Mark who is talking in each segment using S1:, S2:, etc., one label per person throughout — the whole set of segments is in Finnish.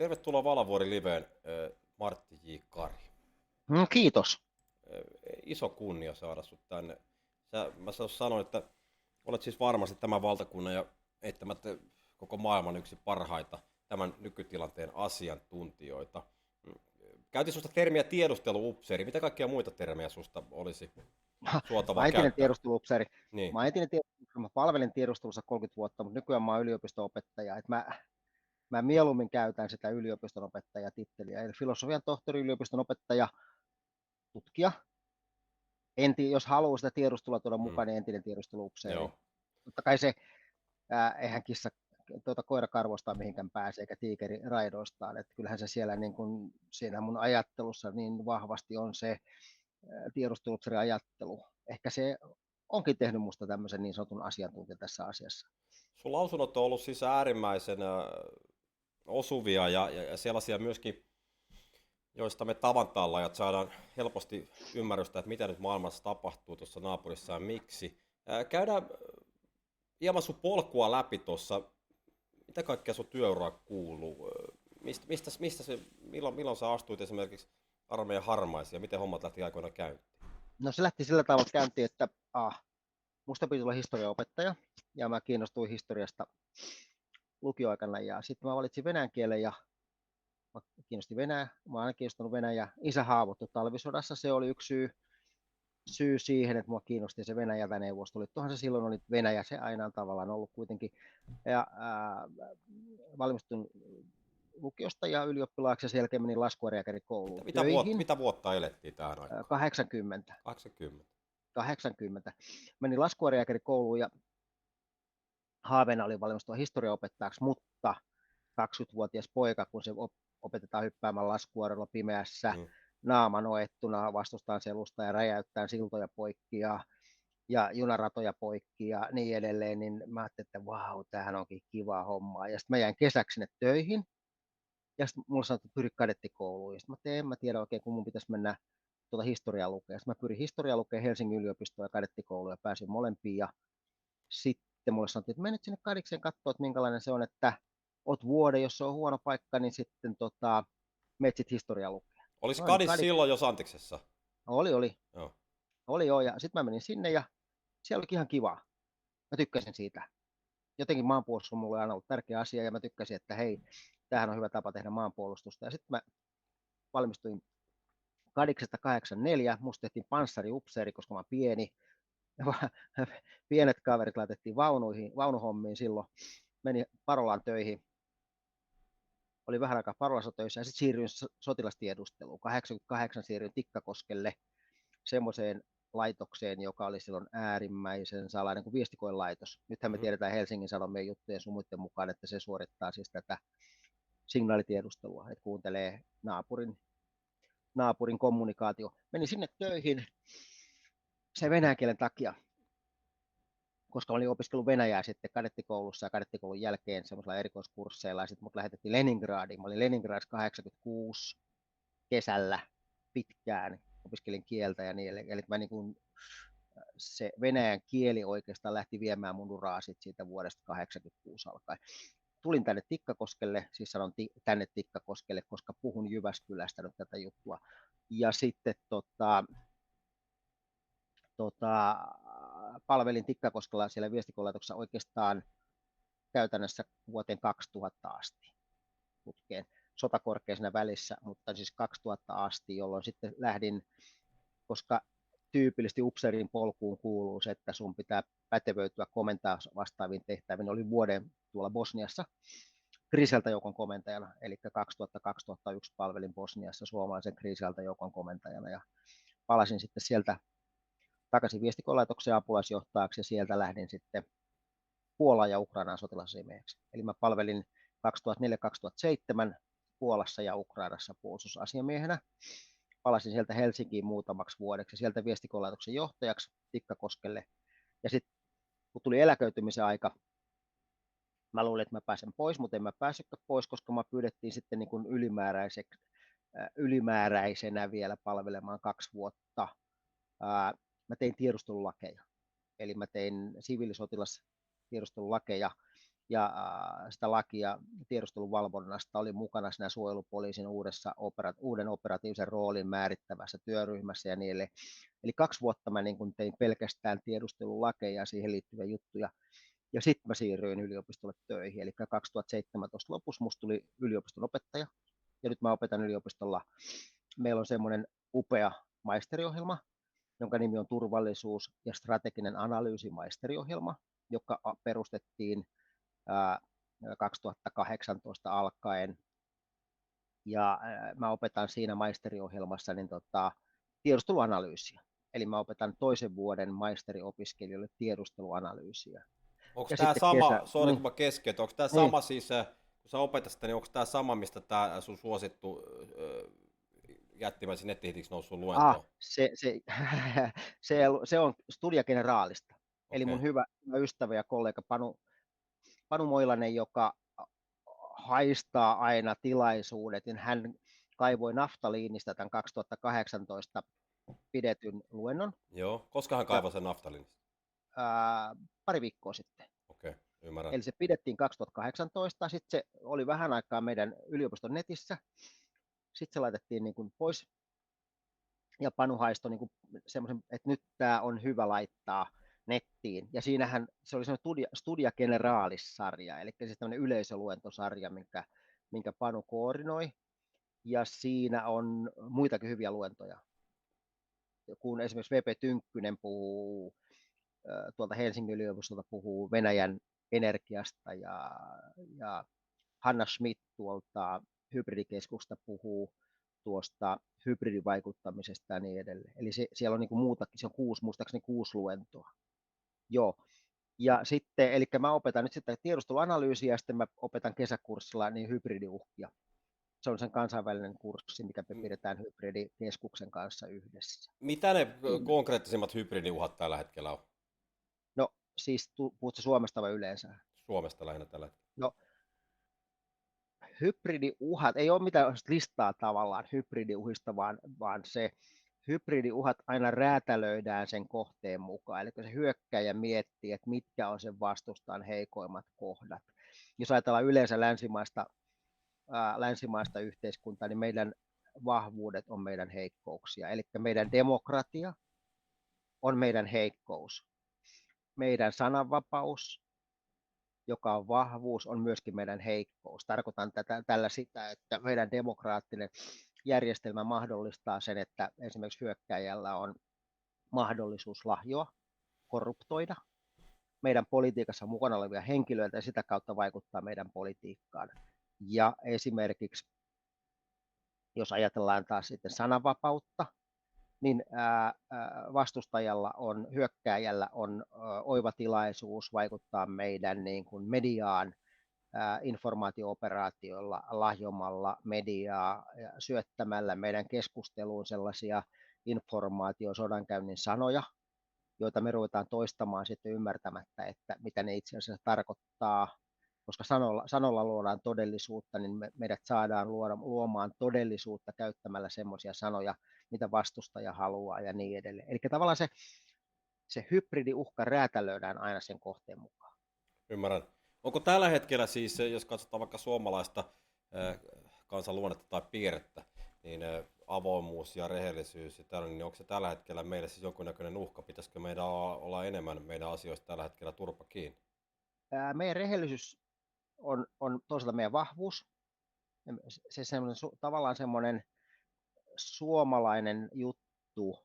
S1: Tervetuloa Valavuori Liveen, Martti J. Kari.
S2: Kiitos.
S1: Iso kunnia saada sut tänne. Mä sanoin, että olet siis varmasti tämän valtakunnan ja eittämättä koko maailman yksi parhaita tämän nykytilanteen asiantuntijoita. Käytin susta termiä tiedusteluupseeri. Mitä kaikkia muita termejä susta olisi
S2: Mä
S1: suotavaa
S2: oon entinen
S1: käyttää?
S2: tiedusteluupseeri.
S1: Niin.
S2: Mä oon entinen tiedusteluupseeri. Mä palvelin tiedustelussa 30 vuotta, mutta nykyään mä oon yliopisto-opettaja. Mä mieluummin käytän sitä yliopiston opettajatitteliä, eli filosofian tohtori, yliopiston opettaja, tutkija. Jos haluaa sitä tiedustelua tuoda mukaan, niin entinen tiedusteluupseeri.
S1: Joo.
S2: Totta kai se, eihän kissa koira karvoistaan mihinkään pääse, eikä tiikeri raidoistaan. Että kyllähän se siellä niin kun, siinä mun ajattelussa niin vahvasti on se tiedusteluupseerin ajattelu. Ehkä se onkin tehnyt musta tämmöisen niin sanotun asiantuntijan tässä asiassa.
S1: Sun lausunnot on ollut siis äärimmäisen osuvia ja sellaisia myöskin, joista me tavantallajat saadaan helposti ymmärrystä, että mitä nyt maailmassa tapahtuu tuossa naapurissa ja miksi. Käydään hieman sun polkua läpi tuossa. Mitä kaikkea sun työuraa kuuluu? Milloin sä astuit esimerkiksi armeijan harmaisiin ja miten hommat lähti aikoina käyntiin?
S2: No se lähti sillä tavalla käyntiin, että musta piti tulla historiaopettaja ja mä kiinnostuin historiasta lukioaikana ja sitten mä valitsin venäjän kielen ja mä kiinnostin Venäjä, mä oon aina kiinnostunut Venäjä. Isä haavoittui talvisodassa, se oli yksi syy siihen, että mua kiinnosti se Venäjä ja Neuvostoliittohan se silloin oli, Venäjä se aina on tavallaan ollut kuitenkin. Ja valmistuin lukiosta ja ylioppilaaksi ja sen jälkeen menin laskuvarjääkärikouluun töihin.
S1: Mitä vuotta elettiin tähän aikaan?
S2: 80.
S1: 80.
S2: 80. Menin laskuvarjääkärikouluun ja haaveena oli valmistua historiaopettajaksi, mutta 20-vuotias poika, kun se opetetaan hyppäämään laskuvarjolla pimeässä, naama noettuna, vastustaan selusta ja räjäyttää siltoja poikki ja junaratoja poikki ja niin edelleen, niin mä ajattelin, että vau, tämähän onkin kivaa hommaa. Ja sitten mä jäin kesäksi sinne töihin, ja sitten mulla sanottiin, että pyri kadettikouluun. Ja sitten mä tein, en mä tiedä oikein, kun mun pitäisi mennä tuota historiaa lukea. Sitten mä pyrin historiaa lukea Helsingin yliopistoon ja kadettikouluun ja pääsin molempiin. Ja sitten mulle sanottiin, että menet sinne kadikseen katsoa, että minkälainen se on, että oot vuoden, jos se on huono paikka, niin sitten menet sitten historiaa lukea.
S1: Olisi Kadis silloin jo Santiksessa?
S2: Oli.
S1: Joo.
S2: Oli jo, ja sitten mä menin sinne ja siellä oli ihan kivaa. Mä tykkäsin siitä. Jotenkin maanpuolustus on mulle aina ollut tärkeä asia ja mä tykkäsin, että hei, tämähän on hyvä tapa tehdä maanpuolustusta. Ja sitten mä valmistuin Kadiksesta 84, musta tehtiin panssariupseeri, koska mä oon pieni. Pienet kaverit laitettiin vaunuhommiin silloin. Menin Parolaan töihin. Oli vähän aikaa Parolassa töissä ja sitten siirryin sotilastiedusteluun. 88 siirryin Tikkakoskelle semmoiseen laitokseen, joka oli silloin äärimmäisen salainen kuin viestikoelaitos. Nythän me tiedetään Helsingin Sanomien juttujen sun muiden mukaan, että se suorittaa siis tätä signaalitiedustelua, että kuuntelee naapurin kommunikaatio. Menin sinne töihin sen venäjän kielen takia, koska olin opiskellut venäjää sitten kadettikoulussa ja kadettikoulun jälkeen semmoisilla erikoiskursseilla, ja sitten mut lähetettiin Leningradiin. Mä olin Leningradissa 86 kesällä pitkään, opiskelin kieltä ja niin, eli mä niin kuin, se venäjän kieli oikeastaan lähti viemään mun uraa siitä vuodesta 86 alkaen. Tulin tänne Tikkakoskelle, siis sanon tänne Tikkakoskelle, koska puhun Jyväskylästä nyt tätä juttua. Ja sitten palvelin Tikkakoskella siellä viestikolaitoksessa oikeastaan käytännössä vuoteen 2000 asti putkeen. Sotakorkea siinä välissä, mutta siis 2000 asti, jolloin sitten lähdin, koska tyypillisesti upseerin polkuun kuuluu se, että sun pitää pätevöityä komentaa vastaaviin tehtäviin. Oli vuoden tuolla Bosniassa kriisinhallintajoukon komentajana, eli 2000-2001 palvelin Bosniassa suomalaisen kriisinhallintajoukon komentajana ja palasin sitten sieltä takaisin viestikolaitoksen apulaisjohtajaksi ja sieltä lähdin sitten Puolaan ja Ukrainaan sotilasasemieheksi. Eli mä palvelin 2004-2007 Puolassa ja Ukrainassa puolustusasiamiehenä. Palasin sieltä Helsinkiin muutamaksi vuodeksi, sieltä viestikolaitoksen johtajaksi Tikkakoskelle. Ja sitten kun tuli eläköitymisen aika, mä luulin, että mä pääsen pois, mutta en mä päässytkään pois, koska mä pyydettiin sitten niin kuin ylimääräisenä vielä palvelemaan 2 vuotta. Mä tein tiedustelulakeja, eli mä tein siviilisotilastiedustelulakeja, ja sitä lakia tiedusteluvalvonnasta, oli mukana siinä suojelupoliisin uuden operatiivisen roolin määrittävässä työryhmässä ja niin edelleen. Eli 2 vuotta mä niin kun tein pelkästään tiedustelulakeja ja siihen liittyviä juttuja, ja sitten mä siirryin yliopistolle töihin, eli 2017 lopussa musta tuli yliopiston opettaja, ja nyt mä opetan yliopistolla. Meillä on semmoinen upea maisteriohjelma, jonka nimi on turvallisuus- ja strateginen analyysi maisteriohjelma, joka perustettiin 2018 alkaen, ja mä opetan siinä maisteriohjelmassa niin tiedusteluanalyysiä. Eli mä opetan toisen vuoden maisteriopiskelijoille tiedusteluanalyysiä.
S1: Onko
S2: Ja
S1: tämä
S2: sitten
S1: sama, sori kun mä keskeytän, onko tämä
S2: niin,
S1: sama siis, kun sä opetat sitä, niin onko tämä sama, mistä tämä sun suosittu jättimäisen nettihitiksi noussut luento on?
S2: se on Studia Generalista. Eli
S1: Okei.
S2: mun hyvä ystävä ja kollega Panu Moilanen, joka haistaa aina tilaisuudet, niin hän kaivoi naftaliinista tämän 2018 pidetyn luennon.
S1: Joo, koska hän
S2: Ja
S1: kaivoi sen naftalinista?
S2: pari viikkoa sitten.
S1: Okei, ymmärrän.
S2: Eli se pidettiin 2018, sitten se oli vähän aikaa meidän yliopiston netissä, sitten se laitettiin niin kuin pois, ja Panu haistoi niin semmoisen, että nyt tämä on hyvä laittaa nettiin, ja siinähän se oli semmoinen Studia Generalis-sarja, eli siis tämmöinen yleisöluentosarja, minkä Panu koordinoi, ja siinä on muitakin hyviä luentoja, kun esimerkiksi VP Tynkkynen puhuu tuolta Helsingin yliopistolta, puhuu Venäjän energiasta, ja Hanna Schmidt tuolta hybridikeskuksesta puhuu tuosta hybridivaikuttamisesta ja niin edelleen. Eli siellä on niin kuin muutakin, se on muistaakseni 6 luentoa. Joo. Ja sitten, eli mä opetan nyt sitten tiedusteluanalyysiä, ja sitten mä opetan kesäkurssilla niin hybridiuhkia. Se on sen kansainvälinen kurssi, mikä me pidetään hybridikeskuksen kanssa yhdessä.
S1: Mitä ne konkreettisimmat hybridiuhat tällä hetkellä on?
S2: No siis, puhutko Suomesta vai yleensä?
S1: Suomesta lähinnä tällä hetkellä.
S2: No, hybridiuhat, ei ole mitään listaa tavallaan hybridiuhista, vaan se hybridiuhat aina räätälöidään sen kohteen mukaan. Eli se hyökkäjä miettii, että mitkä on sen vastustajan heikoimmat kohdat. Jos ajatellaan yleensä länsimaista yhteiskuntaa, niin meidän vahvuudet on meidän heikkouksia. Eli meidän demokratia on meidän heikkous. Meidän sananvapaus, joka on vahvuus, on myöskin meidän heikkous. Tarkoitan tällä sitä, että meidän demokraattinen järjestelmä mahdollistaa sen, että esimerkiksi hyökkäjällä on mahdollisuus lahjoa, korruptoida meidän politiikassa mukana olevia henkilöitä ja sitä kautta vaikuttaa meidän politiikkaan. Ja esimerkiksi, jos ajatellaan taas sitten sananvapautta, niin vastustajalla hyökkääjällä on oiva tilaisuus vaikuttaa meidän niin kuin mediaan informaatio-operaatioilla, lahjomalla mediaa ja syöttämällä meidän keskusteluun sellaisia informaatiosodankäynnin sanoja, joita me ruvetaan toistamaan sitten ymmärtämättä, että mitä ne itse asiassa tarkoittaa, koska sanolla luodaan todellisuutta, niin meidät saadaan luomaan todellisuutta käyttämällä semmoisia sanoja, mitä vastustaja haluaa ja niin edelleen. Eli tavallaan se hybridiuhka räätälöidään aina sen kohteen mukaan.
S1: Ymmärrän. Onko tällä hetkellä siis, jos katsotaan vaikka suomalaista kansanluonnetta tai piirrettä, niin avoimuus ja rehellisyys ja tällainen, niin onko se tällä hetkellä meille siis jonkunnäköinen uhka? Pitäisikö meidän olla enemmän meidän asioista tällä hetkellä turpa kiinni?
S2: Meidän rehellisyys on toisaalta meidän vahvuus. Se tavallaan semmoinen suomalainen juttu,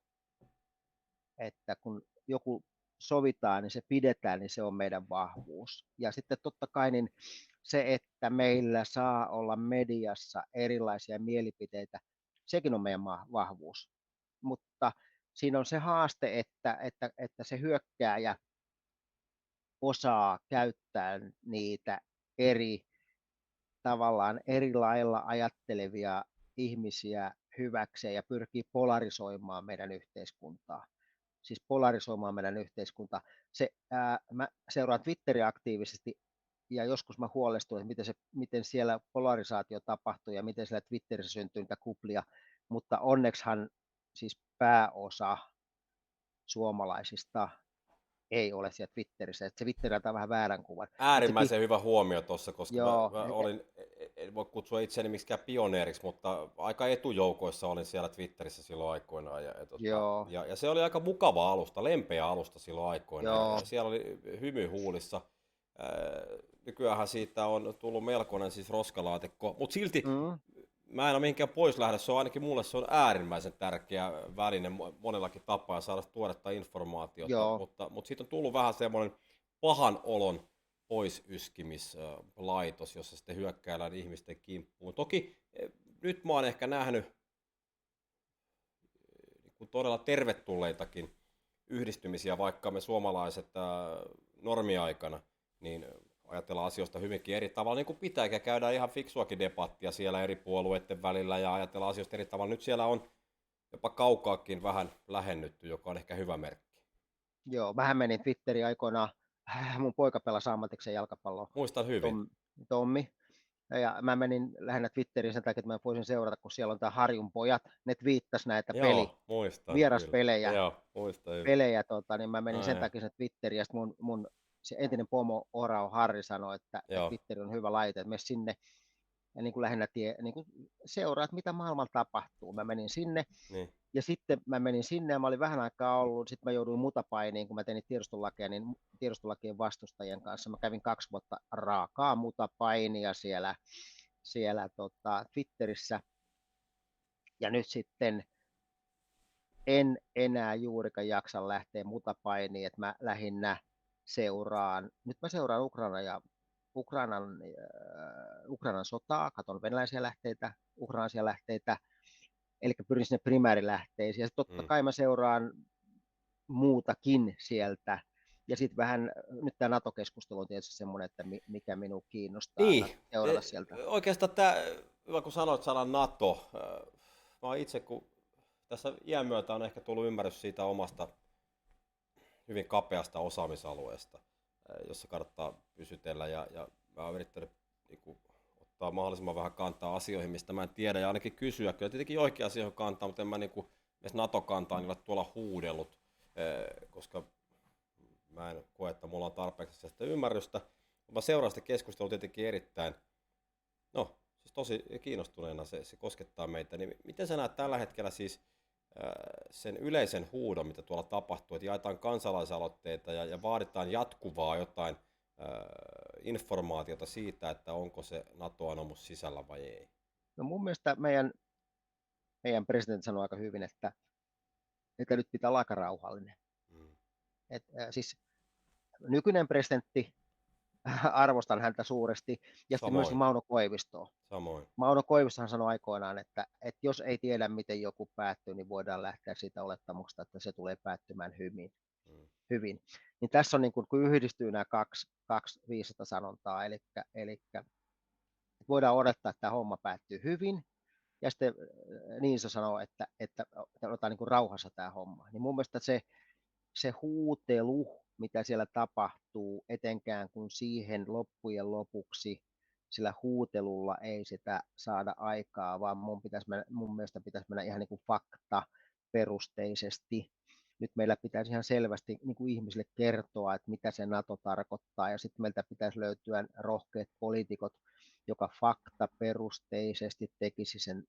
S2: että kun joku sovitaan, niin se pidetään, niin se on meidän vahvuus. Ja sitten totta kai niin se, että meillä saa olla mediassa erilaisia mielipiteitä, sekin on meidän vahvuus. Mutta siinä on se haaste, että se hyökkääjä osaa käyttää niitä tavallaan eri lailla ajattelevia ihmisiä hyväkseen ja pyrkii polarisoimaan meidän yhteiskuntaa. Siis polarisoimaan meidän yhteiskuntaa. Mä seuraan Twitteriä aktiivisesti ja joskus mä huolestun, että miten siellä polarisaatio tapahtuu ja miten siellä Twitterissä syntyy niitä kuplia, mutta onneksihan siis pääosa suomalaisista ei ole siellä Twitterissä, että se Twitter antaa vähän väärän kuvan.
S1: Äärimmäisen hyvä huomio tuossa, koska
S2: Joo,
S1: mä olin, en voi kutsua itseäni miksikään pioneeriksi, mutta aika etujoukoissa olin siellä Twitterissä silloin aikoinaan.
S2: joo,
S1: Ja se oli aika mukava alusta, lempeä alusta silloin aikoinaan.
S2: joo,
S1: Ja siellä oli hymy huulissa. Nykyäänhän siitä on tullut melkoinen siis roskalaatikko, mutta silti
S2: mm,
S1: mä en ole mihinkään pois lähdö. Se on ainakin mulle se on äärimmäisen tärkeä väline monellakin tapaa saada tuoretta informaatiota,
S2: joo,
S1: mutta siitä on tullut vähän semmoinen pahan olon poisyskimislaitos, jossa sitten hyökkäillään ihmisten kimppuun. Toki nyt mä oon ehkä nähnyt niin todella tervetulleitakin yhdistymisiä, vaikka me suomalaiset normiaikana, niin ajatellaan asioista hyvinkin eri tavalla, niin kuin pitää, ja käydään ihan fiksuakin debattia siellä eri puolueiden välillä, ja ajatellaan asioista eri tavalla. Nyt siellä on jopa kaukaakin vähän lähennytty, joka on ehkä hyvä merkki.
S2: joo. Mähän menin Twitteriin aikoinaan, mun poika pelasi ammatiksen jalkapalloa,
S1: Muistan hyvin.
S2: Tommi. Ja mä menin lähinnä Twitteriin sen takia, että mä voisin seurata, kun siellä on tämä Harjun pojat, ne twiittas näitä
S1: Joo, muistan,
S2: vieraspelejä,
S1: kyllä. Joo, muistan hyvin.
S2: niin mä menin sen takia sen Twitteriin, ja sitten mun se entinen pomo Orao Harri sanoi, että Twitter on hyvä laite, että mene sinne ja niin kuin lähinnä niin kuin seuraat, mitä maailmalla tapahtuu. Mä menin sinne,
S1: niin.
S2: ja sitten mä menin sinne, ja mä olin vähän aikaa ollut, sitten mä jouduin mutapainiin, kun mä tein tiedostolakeja, niin tiedostolakien vastustajien kanssa. Mä kävin 2 vuotta raakaa mutapainia siellä Twitterissä, ja nyt sitten en enää juurikaan jaksa lähteä mutapainiin, että mä lähinnä seuraan, nyt mä seuraan Ukrainan sotaa, katson venäläisiä lähteitä, ukrainaisia lähteitä, eli pyrin sinne primäärilähteisiin, ja totta kai mä seuraan muutakin sieltä, ja sitten vähän, nyt tämä NATO-keskustelu on tietysti semmoinen, että mikä minua kiinnostaa seurata sieltä.
S1: Oikeastaan tämä, kun sanoit sanan NATO, mä itse kun tässä iän myötä on ehkä tullut ymmärrys siitä omasta hyvin kapeasta osaamisalueesta, jossa kannattaa pysytellä, ja mä oon yrittänyt niin kuin, ottaa mahdollisimman vähän kantaa asioihin, mistä mä en tiedä, ja ainakin kysyä. Kyllä tietenkin joihinkin asioihin kantaa, mutta en mä niin kuin, edes NATO-kantaa niin ole tuolla huudellut, koska mä en koe, että mulla on tarpeeksi sitä ymmärrystä. Mä seuraan sitä keskustelua tietenkin erittäin, siis tosi kiinnostuneena se koskettaa meitä. Niin miten sä näet tällä hetkellä siis sen yleisen huudon, mitä tuolla tapahtuu, että jaetaan kansalaisaloitteita ja vaaditaan jatkuvaa jotain informaatiota siitä, että onko se NATO-anomus sisällä vai ei?
S2: No mun mielestä meidän presidentti sanoi aika hyvin, että nyt pitää olla aika rauhallinen. Siis nykyinen presidentti, arvostan häntä suuresti, ja sitten myös Mauno Koivistoa.
S1: Samoin.
S2: Mauno Koivistohan sanoi aikoinaan, että jos ei tiedä, miten joku päättyy, niin voidaan lähteä siitä olettamuksesta, että se tulee päättymään hyvin. Niin tässä on, niin kun yhdistyy nämä kaksi viisasta sanontaa, eli voidaan odottaa, että tämä homma päättyy hyvin, ja sitten niin se sanoo, että otetaan niin kuin rauhassa tämä homma. Niin mun mielestä se huutelu, mitä siellä tapahtuu, etenkään kun siihen loppujen lopuksi sillä huutelulla ei sitä saada aikaa, vaan mun mielestä pitäisi mennä ihan niin kuin faktaperusteisesti. Nyt meillä pitäisi ihan selvästi niin kuin ihmisille kertoa, että mitä se NATO tarkoittaa, ja sitten meiltä pitäisi löytyä rohkeat poliitikot, joka faktaperusteisesti tekisi sen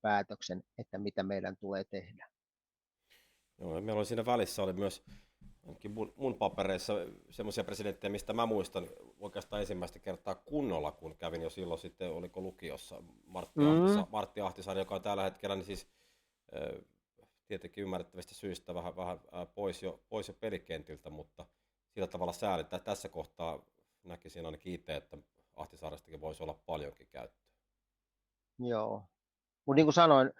S2: päätöksen, että mitä meidän tulee tehdä.
S1: Joo, meillä oli siinä välissä oli myös mun papereissa semmoisia presidenttejä, mistä mä muistan oikeastaan ensimmäistä kertaa kunnolla, kun kävin jo silloin sitten, oliko lukiossa, Martti Ahtisaari, joka on tällä hetkellä, niin siis tietenkin ymmärrettävistä syistä vähän pois jo pelikentiltä, mutta sillä tavalla säälittää. Tässä kohtaa näkisin ainakin itse, että Ahtisaarestakin voisi olla paljonkin käyttöä.
S2: Joo, mutta niin kuin sanoin,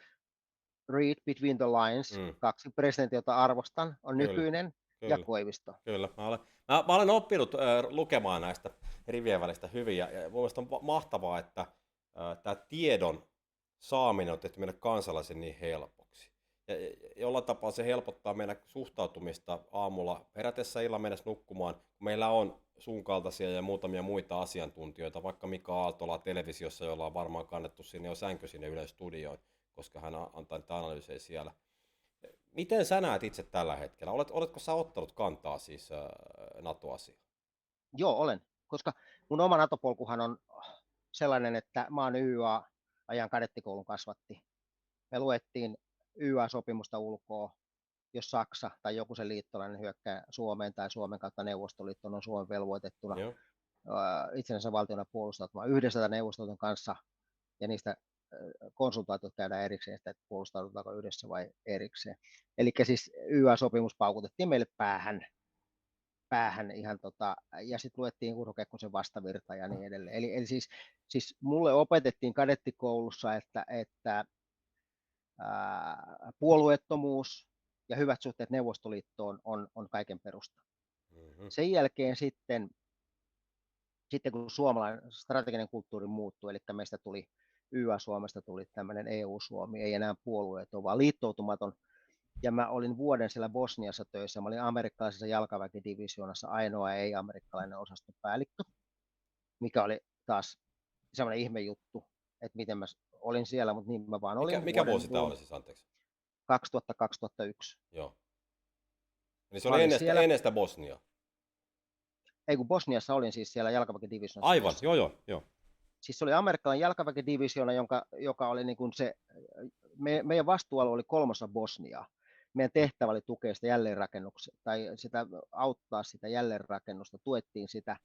S2: read between the lines, 2 presidenttiä, jota arvostan, on nykyinen ja Koivisto.
S1: Kyllä, mä olen oppinut lukemaan näistä rivien välistä hyvin, ja mun mielestä on mahtavaa, että tämä tiedon saaminen on tehty meille kansalaisen niin helpoksi. Ja jollain tapaa se helpottaa meidän suhtautumista aamulla herätessä illan mennessä nukkumaan, kun meillä on sun kaltaisia ja muutamia muita asiantuntijoita, vaikka Mika Aaltola televisiossa, jolla on varmaan kannettu sinne jo sänky sinne Ylen studioon, koska hän antaa niitä analyysejä siellä. Miten sä näet itse tällä hetkellä? Oletko sä ottanut kantaa siis NATO-asiaan?
S2: Joo, olen, koska mun oma NATO-polkuhan on sellainen, että mä oon YA-ajan kadettikoulun kasvatti. Me luettiin YA-sopimusta ulkoa, jos Saksa tai joku sen liittolainen hyökkää Suomeen tai Suomen kautta Neuvostoliittoon on Suomen velvoitettuna
S1: Joo.
S2: itsenäisen valtiona puolustautumaan yhdessä Neuvostoliiton kanssa ja niistä konsultaatiot käydään erikseen, että puolustaudutaanko yhdessä vai erikseen. Eli siis YA-sopimus paukutettiin meille päähän ihan ja sitten luettiin Urho Kekkosen vastavirta ja niin edelleen. Eli siis mulle opetettiin kadettikoulussa, että puolueettomuus ja hyvät suhteet Neuvostoliittoon on kaiken perusta.
S1: Mm-hmm.
S2: Sen jälkeen sitten kun suomalainen strateginen kulttuuri muuttui, eli meistä tuli YA-Suomesta tuli tämmöinen EU-Suomi, ei enää puolueeton, vaan liittoutumaton. Ja mä olin vuoden siellä Bosniassa töissä. Mä olin amerikkalaisessa jalkaväkidivisioonassa ainoa ei-amerikkalainen osastopäällikkö, mikä oli taas semmoinen ihme juttu, että miten mä olin siellä, mutta niin mä vaan olin.
S1: Mikä vuosi tämä oli siis, anteeksi?
S2: 2000-2001.
S1: Joo. Eli se oli ennen sitä Bosniaa.
S2: Ei kun Bosniassa olin siis siellä jalkaväkidivisioonassa.
S1: Aivan, joo.
S2: Siis se oli amerikkalainen jalkaväkidivisioona, joka oli niin kuin se, meidän vastuualue oli 3 Bosniaa. Meidän tehtävä oli tukea sitä jälleenrakennusta, tai sitä, auttaa sitä jälleenrakennusta, tuettiin sitä.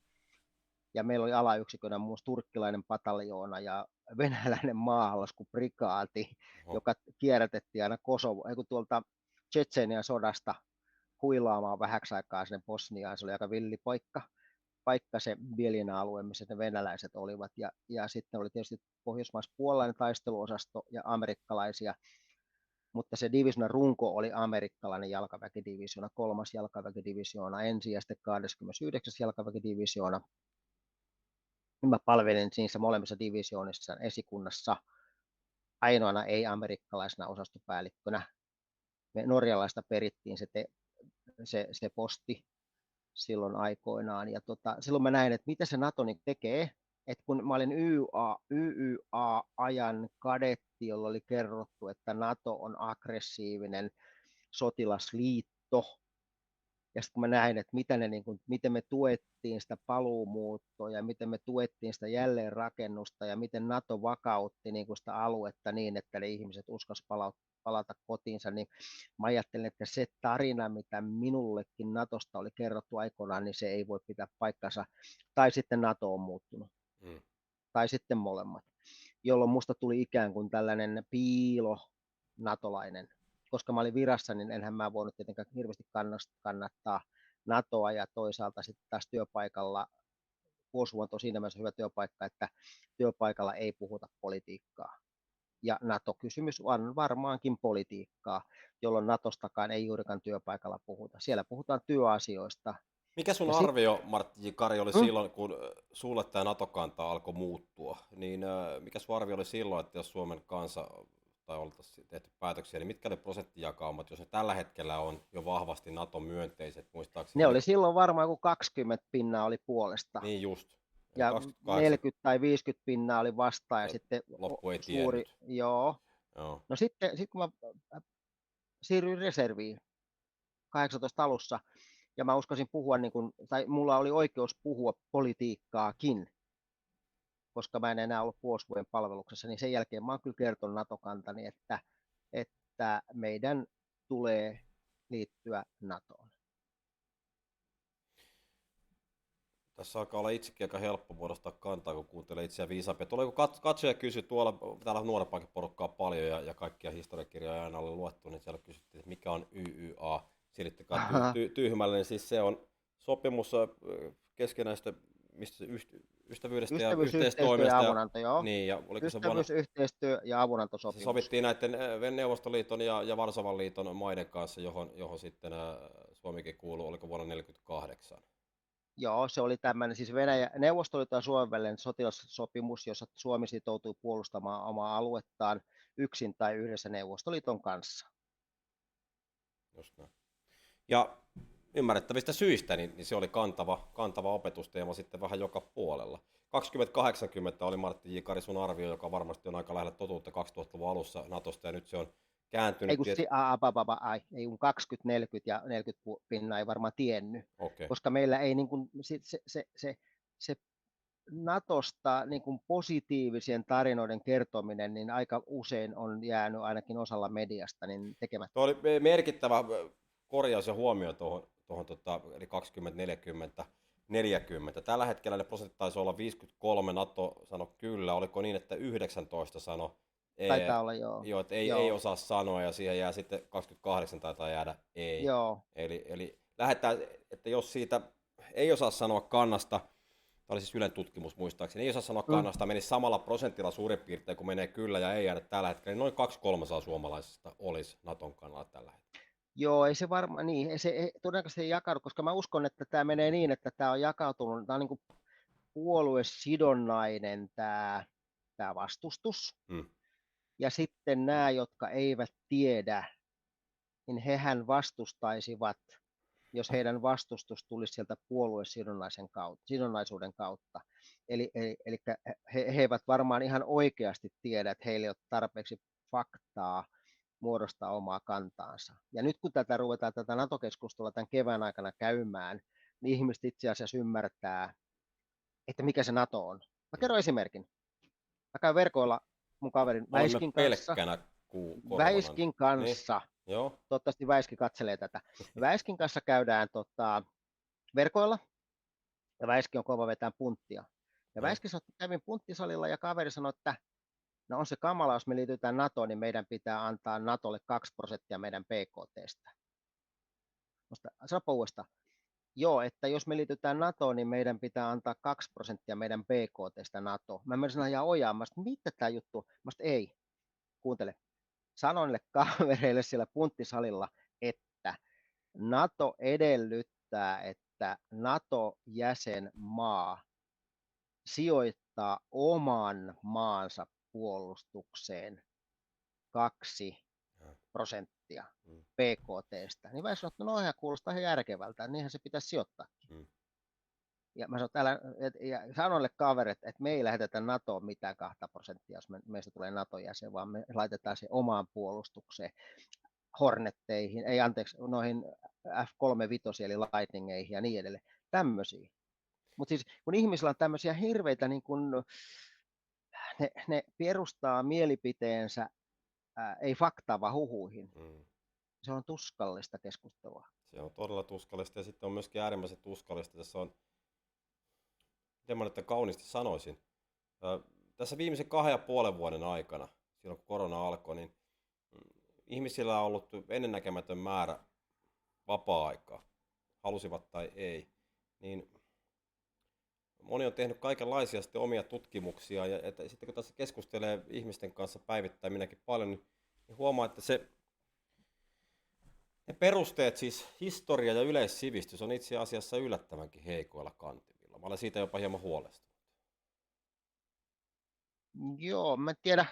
S2: Ja meillä oli alayksikönä muun muassa turkkilainen pataljoona ja venäläinen maalaskuprikaati, joka kierrätettiin aina tuolta Tšetšenian sodasta huilaamaan vähäksi aikaa sinne Bosniaan. Se oli aika villi paikka se Bielina-alue, missä ne venäläiset olivat. Ja sitten oli tietysti pohjoismais-puolalainen taisteluosasto ja amerikkalaisia, mutta se divisioonan runko oli amerikkalainen jalkaväkidivisioona, 3. jalkaväkidivisioona ensin ja sitten 29. jalkaväkidivisioona. Mä palvelin niissä molemmissa divisioonissa esikunnassa ainoana ei-amerikkalaisena osastopäällikkönä. Me norjalaista perittiin se posti silloin aikoinaan. Ja silloin mä näin, että mitä se NATO tekee, että kun mä olin YYA-ajan kadetti, jolla oli kerrottu, että NATO on aggressiivinen sotilasliitto, ja sitten kun mä näin, että miten me tuettiin sitä paluumuuttoa ja miten me tuettiin sitä jälleenrakennusta ja miten NATO vakautti sitä aluetta niin, että ne ihmiset uskalsivat palata kotiinsa, niin mä ajattelin, että se tarina, mitä minullekin Natosta oli kerrottu aikoinaan, niin se ei voi pitää paikkansa. Tai sitten NATO on muuttunut. Tai sitten molemmat. Jolloin musta tuli ikään kuin tällainen piilo natolainen. Koska mä olin virassa, niin enhän mä voinut tietenkään hirveästi kannattaa NATOa ja toisaalta sitten taas työpaikalla, puolustusvoimat on siinä mielessä hyvä työpaikka, että työpaikalla ei puhuta politiikkaa. Ja NATO-kysymys on varmaankin politiikkaa, jolloin NATOstakaan ei juurikaan työpaikalla puhuta. Siellä puhutaan työasioista.
S1: Mikä sun arvio, Martti Kari, oli silloin, kun sulle tämä NATO-kanta alkoi muuttua? Niin mikä sun arvio oli silloin, että jos Suomen kansa tai oltaisiin tehty päätöksiä, niin mitkä ne prosenttijakaumat, jos ne tällä hetkellä on jo vahvasti NATO-myönteiset, muistaakseni?
S2: Ne oli silloin varmaan, kun 20% oli puolesta.
S1: Niin just.
S2: Ja 40 tai 50% oli vastaan ja sitten
S1: loppu ei
S2: suuri, joo. No sitten kun mä siirryin reserviin 18 alussa, ja mä uskasin puhua, tai mulla oli oikeus puhua politiikkaakin, koska mä en enää ollut puolustusvoimien palveluksessa, niin sen jälkeen mä oon kyllä kertonut NATO-kantani, että meidän tulee liittyä NATOon.
S1: Tässä alkaa olla itsekin aika helppo muodostaa kantaa, kun kuuntelee itseään viisaampia. Tuleeko katsoja kysy tuolla, täällä on nuorempaakin porukkaa paljon ja kaikkia historiakirjoja aina oli luettu, niin siellä kysyttiin, että mikä on YYA. Silittäkää tyhmälle, niin siis se on sopimus keskenäistä ystävyydestä ja yhteistoiminnasta.
S2: Ja avunanto, joo.
S1: Niin, ja oliko
S2: ystävyys, yhteistyö ja avunantosopimus.
S1: Se sovittiin näiden Neuvostoliiton ja Varsovan liiton maiden kanssa, johon sitten Suomikin kuuluu, oliko vuonna 1948.
S2: Joo, se oli tämmöinen siis Neuvostoliiton ja Suomen välinen sotilassopimus, jossa Suomi sitoutui puolustamaan omaa aluettaan yksin tai yhdessä Neuvostoliiton kanssa.
S1: Just näin. Ja ymmärrettävistä syistä niin se oli kantava opetusteema sitten vähän joka puolella. 2080 oli Martti J. Kari sun arvio, joka varmasti on aika lähellä totuutta 2000-luvun alussa Natosta, ja nyt se on kääntynyt.
S2: Ei kun 20, 40 ja 40 pinnaa ei varmaan tiennyt,
S1: Okei.
S2: koska meillä ei niin kuin, se Natosta niin kuin positiivisen tarinoiden kertominen niin aika usein on jäänyt ainakin osalla mediasta niin tekemättä.
S1: Tuo oli merkittävä korjaus ja huomio tuohon eli 20, 40, 40. Tällä hetkellä ne prosentit taisi olla 53, Nato sanoi kyllä. Oliko niin, että 19 sanoi
S2: Taitaa olla, joo.
S1: Joo, että ei osaa sanoa ja siihen jää sitten 28 taitaa jäädä ei.
S2: Joo.
S1: Eli lähdetään, että jos siitä ei osaa sanoa kannasta, tämä oli siis Ylen tutkimus muistaakseni, ei osaa sanoa kannasta, menisi samalla prosentilla suurin piirtein, kun menee kyllä ja ei jäädä tällä hetkellä, niin noin 2/3 suomalaisista olisi Naton kannalla tällä hetkellä.
S2: Joo, ei se varmaan, niin, se todennäköisesti ei jakaudu, koska mä uskon, että tämä menee niin, että tämä on jakautunut, tämä on niin kuin puoluesidonnainen tämä vastustus, ja sitten nämä, jotka eivät tiedä, niin hehän vastustaisivat, jos heidän vastustus tulisi sieltä puoluesidonnaisuuden kautta. Eli he eivät varmaan ihan oikeasti tiedä, että heillä ei ole tarpeeksi faktaa muodostaa omaa kantaansa. Ja nyt kun ruvetaan tätä NATO-keskustelua tämän kevään aikana käymään, niin ihmiset itse asiassa ymmärtää, että mikä se NATO on. Mä kerron esimerkin. Mä käyn verkoilla mun kaverin Väiskin kanssa. Väiskin kanssa.
S1: Niin. Joo.
S2: Toivottavasti Väiski katselee tätä. Väiskin kanssa käydään verkoilla, ja Väiski on kova vetään punttia. Ja Väiski sanoi, että kävin punttisalilla, ja kaveri sanoi, että no on se kamala, jos me liitytään NATOon, niin meidän pitää antaa NATOlle 2% meidän PKT:stä. Sanoppa uudestaan. Joo, että jos me liitytään NATOon, niin meidän pitää antaa 2% meidän PKT:stä NATO. Mä menisin ihan ojaan. Mä sanoin, mitä tämä juttu? Mä sanoin, ei. Kuuntele. Sanoin niille kavereille siellä punttisalilla, että NATO edellyttää, että NATO-jäsenmaa sijoittaa oman maansa puolustukseen 2% PKT:stä. Niin mä sanoin, että no ihan kuulostaa ihan järkevältä, niinhän se pitäisi sijoittaa. Ja mä sanoin niille kaverit, että me ei lähetetä NATOon mitään 2%, jos meistä tulee NATO-jäsen, vaan me laitetaan se omaan puolustukseen, Hornetteihin, noihin F-35 eli Lightningeihin ja niin edelleen, tämmöisiä. Mutta siis kun ihmisillä on tämmöisiä hirveitä, niin kun ne perustaa mielipiteensä ei faktaa, vaan huhuihin. Se on tuskallista keskustelua.
S1: Se on todella tuskallista ja sitten on myöskin äärimmäisen tuskallista. Tässä on, miten mä nyt kauniisti sanoisin, tässä viimeisen 2,5 vuoden aikana, silloin kun korona alkoi, niin ihmisillä on ollut ennennäkemätön määrä vapaa-aikaa, halusivat tai ei, niin moni on tehnyt kaikenlaisia sitten omia tutkimuksia, ja että sitten kun tässä keskustelee ihmisten kanssa päivittäin minäkin paljon, niin huomaa, että ne perusteet, siis historia ja yleissivistys, on itse asiassa yllättävänkin heikoilla kantimilla. Mä olen siitä jopa hieman huolestunut.
S2: Joo, mä en tiedä.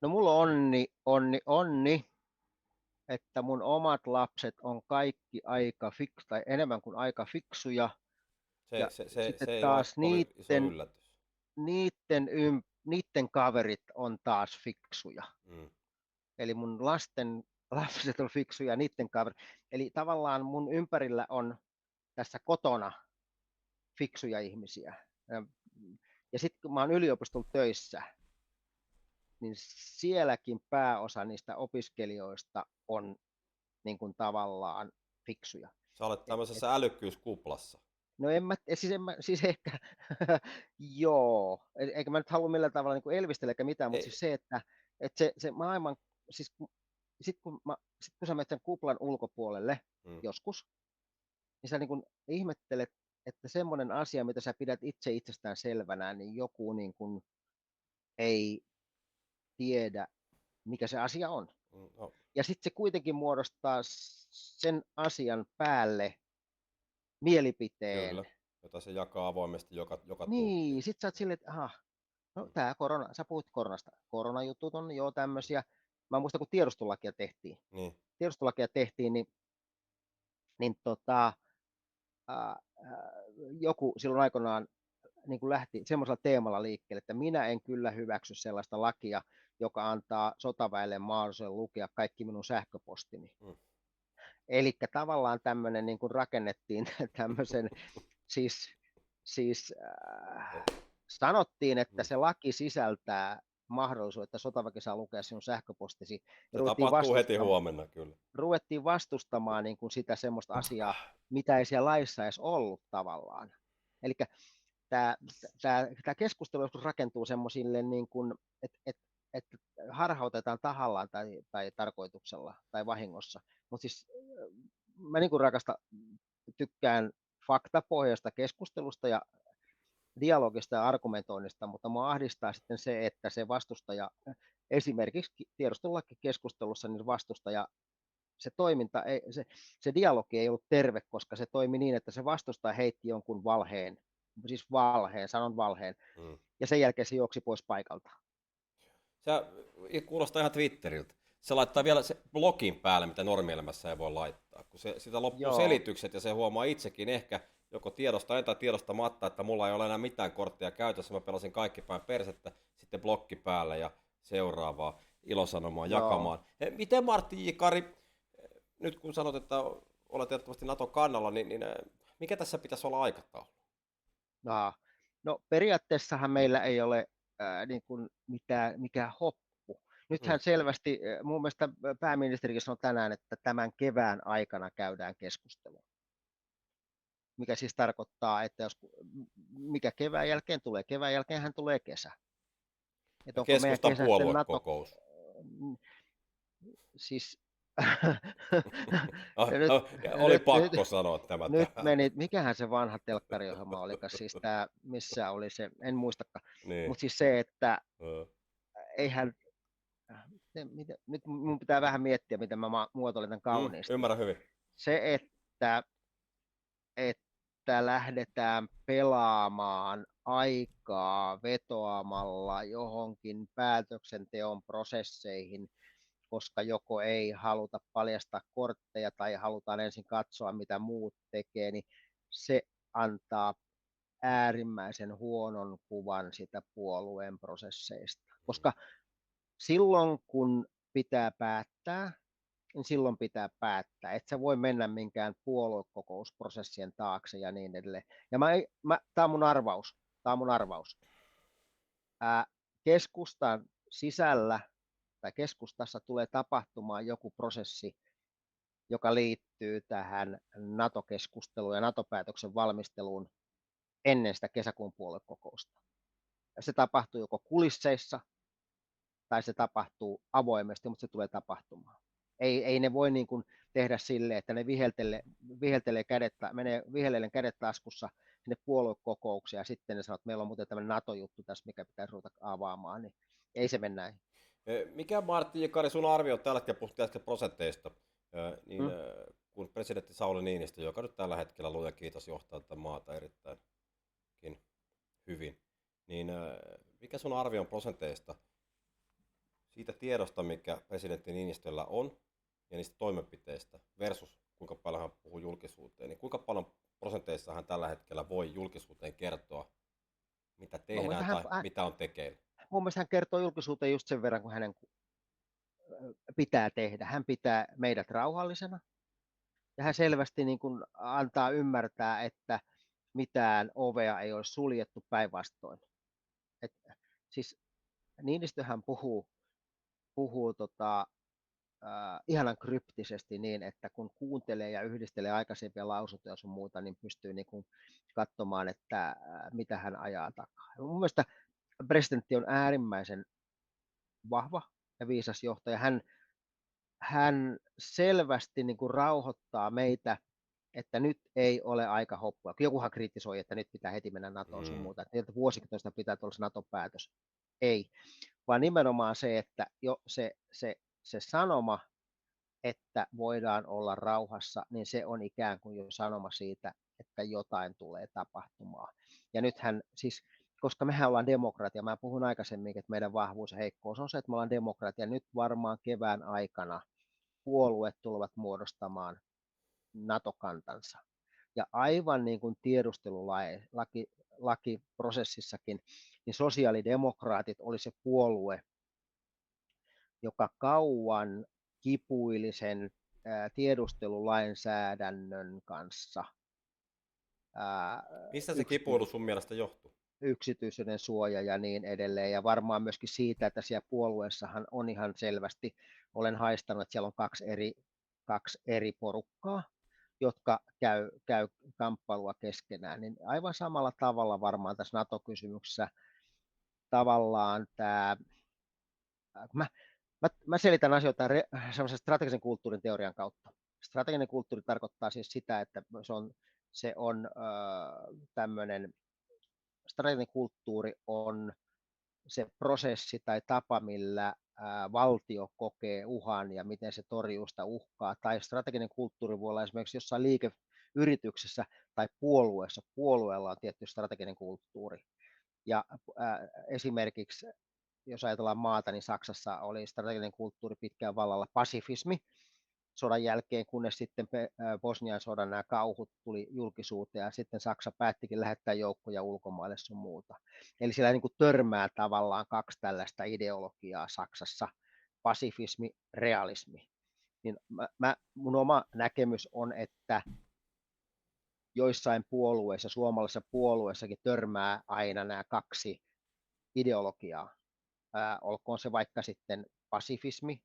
S2: No mulla on onni, että mun omat lapset on kaikki aika tai enemmän kuin aika fiksuja.
S1: Se ei taas iso yllätys.
S2: Niiden kaverit on taas fiksuja. Eli mun lapset on fiksuja, niiden kaverit. Eli tavallaan mun ympärillä on tässä kotona fiksuja ihmisiä. Ja sitten kun mä oon yliopistolla töissä, niin sielläkin pääosa niistä opiskelijoista on niin kuin tavallaan fiksuja.
S1: Sä olet tämmöisessä älykkyyskuplassa.
S2: No siis ehkä, joo, eikä mä nyt halua millään tavalla niin kuin elvistellä eikä mitään, mutta siis se, että se maailman, siis kun sä menet sen kuplan ulkopuolelle joskus, niin sä niin kuin ihmettelet, että semmoinen asia, mitä sä pidät itsestään selvänä, niin joku niin kuin ei tiedä, mikä se asia on.
S1: No.
S2: Ja sitten se kuitenkin muodostaa sen asian päälle mielipiteen.
S1: Kyllä, jota se jakaa avoimesti joka
S2: niin, sitten sä oot silleen, että no tää korona, sä puhuit koronasta. Koronajutut on jo tämmöisiä. Mä muistan, kun tiedustulakia tehtiin.
S1: Niin.
S2: Tiedustulakia tehtiin, niin joku silloin aikoinaan niin kuin lähti semmoisella teemalla liikkeelle, että minä en kyllä hyväksy sellaista lakia, joka antaa sotaväelle mahdollisuuden lukea kaikki minun sähköpostini.
S1: Mm.
S2: Eli tavallaan tämmöinen niin kuin rakennettiin tämmöisen, siis sanottiin, että se laki sisältää mahdollisuuden, että sotaväki saa lukea sinun sähköpostisi. Ja
S1: Se tapahtuu heti huomenna kyllä.
S2: Ruvettiin vastustamaan niin kuin sitä semmoista asiaa, mitä ei siellä laissa edes ollut tavallaan. Eli tämä keskustelu joskus rakentuu semmoisille, niin kuin, että harhautetaan tahallaan tai tarkoituksella tai vahingossa. Mutta siis mä niin kuin tykkään faktapohjaista keskustelusta ja dialogista ja argumentoinnista, mutta mua ahdistaa sitten se, että se vastustaja, esimerkiksi tiedustelulakikeskustelussa, niin vastustaja, se toiminta, se dialogi ei ollut terve, koska se toimi niin, että se vastustaja heitti jonkun valheen, siis sanon valheen, ja sen jälkeen se juoksi pois paikalta.
S1: Se kuulostaa ihan Twitteriltä. Se laittaa vielä se blogin päälle, mitä normielämässä ei voi laittaa. Kun sitä loppuu selitykset ja se huomaa itsekin ehkä joko tiedosta tai tiedostamatta, että mulla ei ole enää mitään kortteja käytössä. Mä pelasin kaikki päin persettä, sitten blokki päälle ja seuraavaa ilosanomaa jakamaan. Miten Martti J. Kari, nyt kun sanot, että olet ehdottomasti Naton kannalla, niin mikä tässä pitäisi olla aikataulu?
S2: No periaatteessahan meillä ei ole niin kuin mikään hoppu. Nythän selvästi, mun mielestä pääministerikin sanoi tänään, että tämän kevään aikana käydään keskustelua. Mikä siis tarkoittaa, että mikä kevään jälkeen tulee, kevään jälkeenhän tulee kesä.
S1: Keskustan puoluekokous.
S2: Siis
S1: oli pakko sanoa tämä.
S2: Nyt meni, mikähän se vanha telkkariohjelma oli, siis tämä, missä oli se, en muistakaan. Niin. Mutta siis se, että eihän, nyt mun pitää vähän miettiä, miten mä muotoilen tämän kauniisti.
S1: Ymmärrän hyvin.
S2: Se, että lähdetään pelaamaan aikaa vetoamalla johonkin päätöksenteon prosesseihin, koska joko ei haluta paljastaa kortteja tai halutaan ensin katsoa, mitä muut tekee, niin se antaa äärimmäisen huonon kuvan sitä puolueen prosesseista. Koska silloin, kun pitää päättää, niin silloin pitää päättää. Et sä voi mennä minkään puoluekokousprosessien taakse ja niin edelleen. Ja tämä on mun arvaus. Keskustan sisällä tai keskustassa tulee tapahtumaan joku prosessi, joka liittyy tähän NATO-keskusteluun ja NATO-päätöksen valmisteluun ennen sitä kesäkuun puoluekokousta. Ja se tapahtuu joko kulisseissa tai se tapahtuu avoimesti, mutta se tulee tapahtumaan. Ei ne voi niin kuin tehdä silleen, että ne menee vihellellen kädet taskussa sinne puoluekokoukseen ja sitten ne sanoo, että meillä on muuten tämmöinen NATO-juttu tässä, mikä pitäisi ruveta avaamaan, niin ei se mene näin.
S1: Mikä Martti J. Kari, sun arvio tällä hetkellä, puhuttiin äsken prosenteista, niin kun presidentti Sauli Niinistö, joka nyt tällä hetkellä luoja kiitos johtaa tätä maata erittäinkin hyvin, niin mikä sun arvio on prosenteista siitä tiedosta, mikä presidentti Niinistöllä on, ja niistä toimenpiteistä versus kuinka paljon hän puhuu julkisuuteen, niin kuinka paljon prosenteissa hän tällä hetkellä voi julkisuuteen kertoa, mitä tehdään tai mitä on tekeillä?
S2: Mun mielestä hän kertoo julkisuuteen just sen verran, kun hänen pitää tehdä. Hän pitää meidät rauhallisena, ja hän selvästi niin kuin antaa ymmärtää, että mitään ovea ei ole suljettu, päinvastoin. Siis Niinistöhän puhuu ihanan kryptisesti niin, että kun kuuntelee ja yhdistelee aikaisempia lausuntoja sun muuta, niin pystyy niin kuin katsomaan, että mitä hän ajaa takaa. Ja mun mielestä presidentti on äärimmäisen vahva ja viisas johtaja. Hän selvästi niin kuin rauhoittaa meitä, että nyt ei ole aika hoppua. Jokuhan kritisoi, että nyt pitää heti mennä NATOon sun muuta, että vuosikymmenistä pitää tulla se NATO-päätös. Ei, vaan nimenomaan se, että jo se sanoma, että voidaan olla rauhassa, niin se on ikään kuin jo sanoma siitä, että jotain tulee tapahtumaan. Ja nythän siis, koska mehän ollaan demokratia, mä puhun aikaisemmin, että meidän vahvuus ja heikkous on se, että me ollaan demokratia, nyt varmaan kevään aikana puolueet tulevat muodostamaan NATO-kantansa. Ja aivan niin kuin tiedustelulakiprosessissakin, niin sosiaalidemokraatit oli se puolue, joka kauan kipuili sen tiedustelulainsäädännön kanssa.
S1: Mistä se kipuilu sun mielestä johtuu?
S2: Yksityisyyden suoja ja niin edelleen, ja varmaan myöskin siitä, että siellä puolueessahan on ihan selvästi, olen haistanut, että siellä on kaksi eri porukkaa, jotka käy kamppailua keskenään, niin aivan samalla tavalla varmaan tässä NATO-kysymyksessä tavallaan tämä, mä selitän asioita semmoisen strategisen kulttuurin teorian kautta. Strateginen kulttuuri tarkoittaa siis sitä, että se on tämmöinen, strateginen kulttuuri on se prosessi tai tapa, millä valtio kokee uhan ja miten se torjuu sitä uhkaa. Tai strateginen kulttuuri voi olla esimerkiksi jossain liikeyrityksessä tai puolueessa. Puolueella on tietty strateginen kulttuuri. Ja esimerkiksi, jos ajatellaan maata, niin Saksassa oli strateginen kulttuuri pitkään vallalla pasifismi sodan jälkeen, kunnes sitten Bosnian sodan nämä kauhut tuli julkisuuteen ja sitten Saksa päättikin lähettää joukkoja ulkomaille sun muuta. Eli siellä niin kuin törmää tavallaan kaksi tällaista ideologiaa Saksassa, pasifismi, realismi. Niin mun oma näkemys on, että joissain puolueissa, suomalaisessa puolueessakin törmää aina nämä kaksi ideologiaa. Olkoon se vaikka sitten pasifismi,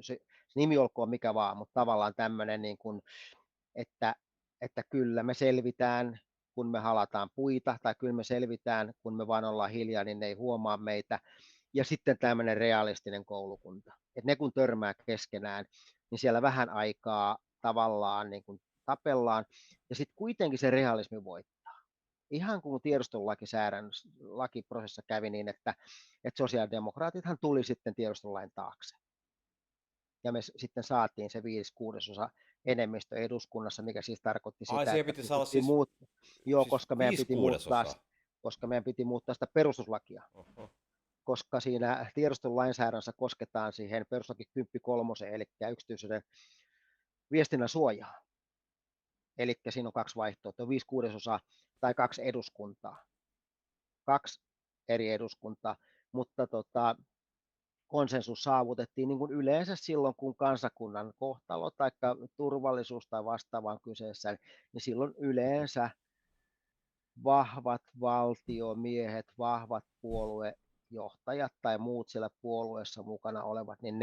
S2: se nimi olkoon mikä vaan, mutta tavallaan tämmöinen, niin kuin, että kyllä me selvitään, kun me halataan puita, tai kyllä me selvitään, kun me vaan ollaan hiljaa, niin ne ei huomaa meitä. Ja sitten tämmöinen realistinen koulukunta. Että ne kun törmää keskenään, niin siellä vähän aikaa tavallaan niin kuin tapellaan, ja sitten kuitenkin se realismi voittaa. Ihan kuin tiedustelulakiprosessissa kävi niin, että sosiaalidemokraatithan tuli sitten tiedustelulain taakse. Ja me sitten saatiin se 5/6 enemmistö eduskunnassa, mikä siis tarkoitti sitä,
S1: että piti saada siis,
S2: koska meidän piti muuttaa sitä perustuslakia. Koska siinä tiedustelulainsäädännössä kosketaan siihen perustuslaki 10.3, eli yksityisyyden viestinnän suojaa. Eli siinä on kaksi vaihtoehtoa, 5/6 tai 2 eduskuntaa. 2 eri eduskuntaa, mutta konsensus saavutettiin niin kuin yleensä silloin, kun kansakunnan kohtalo tai turvallisuus tai vastaava on kyseessä, niin silloin yleensä vahvat valtiomiehet, vahvat puoluejohtajat tai muut siellä puolueessa mukana olevat, niin